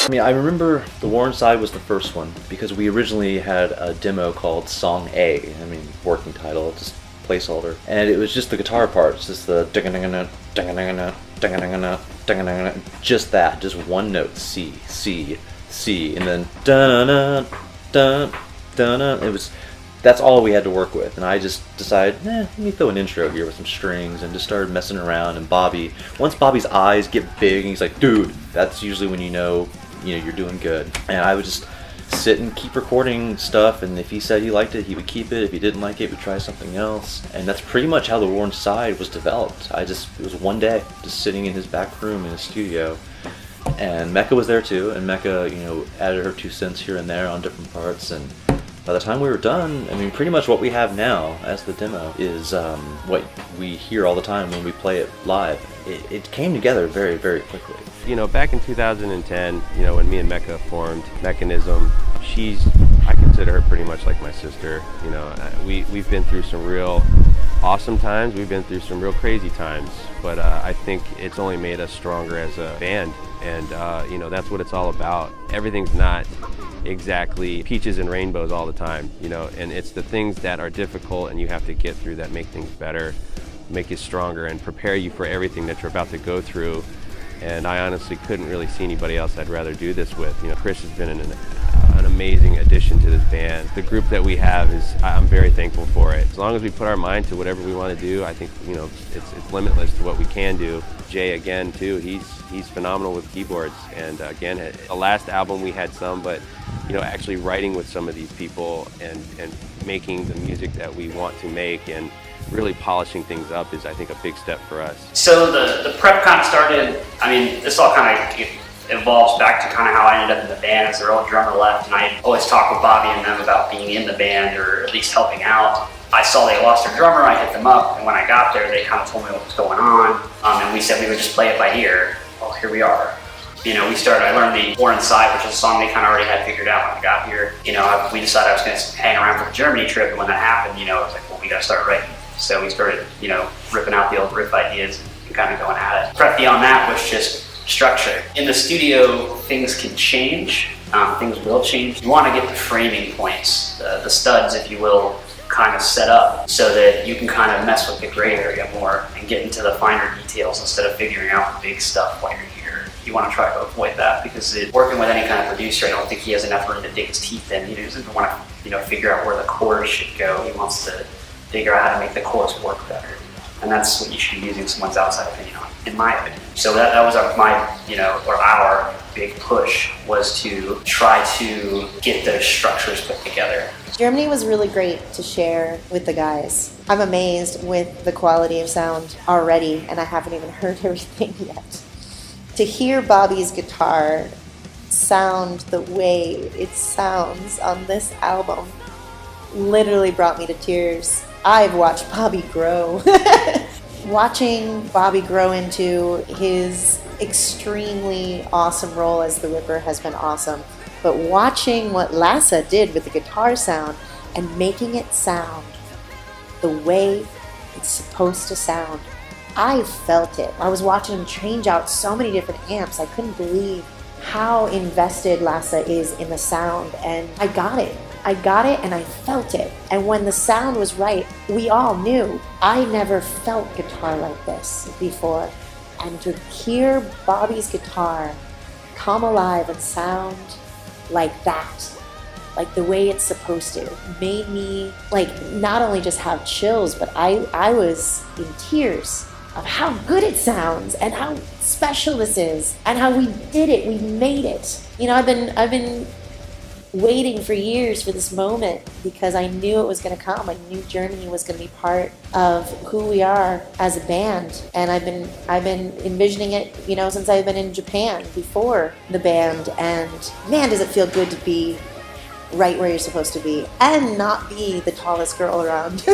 I mean, I remember the Warren side was the first one because we originally had a demo called Song A. I mean, working title, just placeholder. And it was just the guitar parts, just the just that, just one note, C, C, C, and then dun dun dun. That's all we had to work with, and I just decided, let me throw an intro here with some strings, and just started messing around. And once Bobby's eyes get big, and he's like, dude, that's usually when you know you're doing good. And I would just sit and keep recording stuff, and if he said he liked it, he would keep it. If he didn't like it, we'd try something else. And that's pretty much how the Warren side was developed. It was one day, just sitting in his back room in his studio. And Meka was there too, and Meka, added her 2 cents here and there on different parts, and by the time we were done, I mean, pretty much what we have now as the demo is what we hear all the time when we play it live. It came together very, very quickly. Back in 2010, when me and Meka formed Meka Nism, I consider her pretty much like my sister. We've been through some real awesome times, we've been through some real crazy times, but I think it's only made us stronger as a band, and that's what it's all about. Everything's not exactly peaches and rainbows all the time, and it's the things that are difficult and you have to get through that make things better, make you stronger, and prepare you for everything that you're about to go through. And I honestly couldn't really see anybody else I'd rather do this with. Chris has been an amazing addition to this band. The group that we have I'm very thankful for it. As long as we put our mind to whatever we want to do, I think it's limitless to what we can do. Jay, again, too, he's phenomenal with keyboards. And again, the last album we had some, but actually writing with some of these people and making the music that we want to make and really polishing things up is, I think, a big step for us. So the prep kind of started, this all kind of evolves back to kind of how I ended up in the band, as their old drummer left, and I always talk with Bobby and them about being in the band, or at least helping out. I saw they lost their drummer, I hit them up, and when I got there, they kind of told me what was going on, and we said we would just play it by ear. Well, here we are. I learned the Warren side, which is a song they kind of already had figured out when I got here. We decided I was going to hang around for the Germany trip, and when that happened, I was like, well, we got to start writing. So we started, ripping out the old riff ideas and kind of going at it. Prep beyond that was just structure. In the studio, things can change. Things will change. You want to get the framing points, the studs, if you will, kind of set up so that you can kind of mess with the gray area more and get into the finer details instead of figuring out the big stuff while you're here. You want to try to avoid that because working with any kind of producer, I don't think he has enough room to dig his teeth in. He doesn't want to, figure out where the chorus should go. He wants to figure out how to make the chorus work better. And that's what you should be using someone's outside opinion on, in my opinion. So that was our big push was to try to get those structures put together. Germany was really great to share with the guys. I'm amazed with the quality of sound already, and I haven't even heard everything yet. To hear Bobby's guitar sound the way it sounds on this album literally brought me to tears. I've watched Bobby grow. Watching Bobby grow into his extremely awesome role as the Ripper has been awesome. But watching what Lasse did with the guitar sound and making it sound the way it's supposed to sound, I felt it. I was watching him change out so many different amps. I couldn't believe how invested Lasse is in the sound, and I got it and I felt it. And when the sound was right, we all knew. I never felt guitar like this before. And to hear Bobby's guitar come alive and sound like that, like the way it's supposed to, made me not only just have chills, but I was in tears of how good it sounds and how special this is and how we did it, we made it. I've been waiting for years for this moment because I knew it was going to come. I knew Germany was going to be part of who we are as a band, and I've been envisioning it, since I've been in Japan before the band. And man, does it feel good to be right where you're supposed to be and not be the tallest girl around.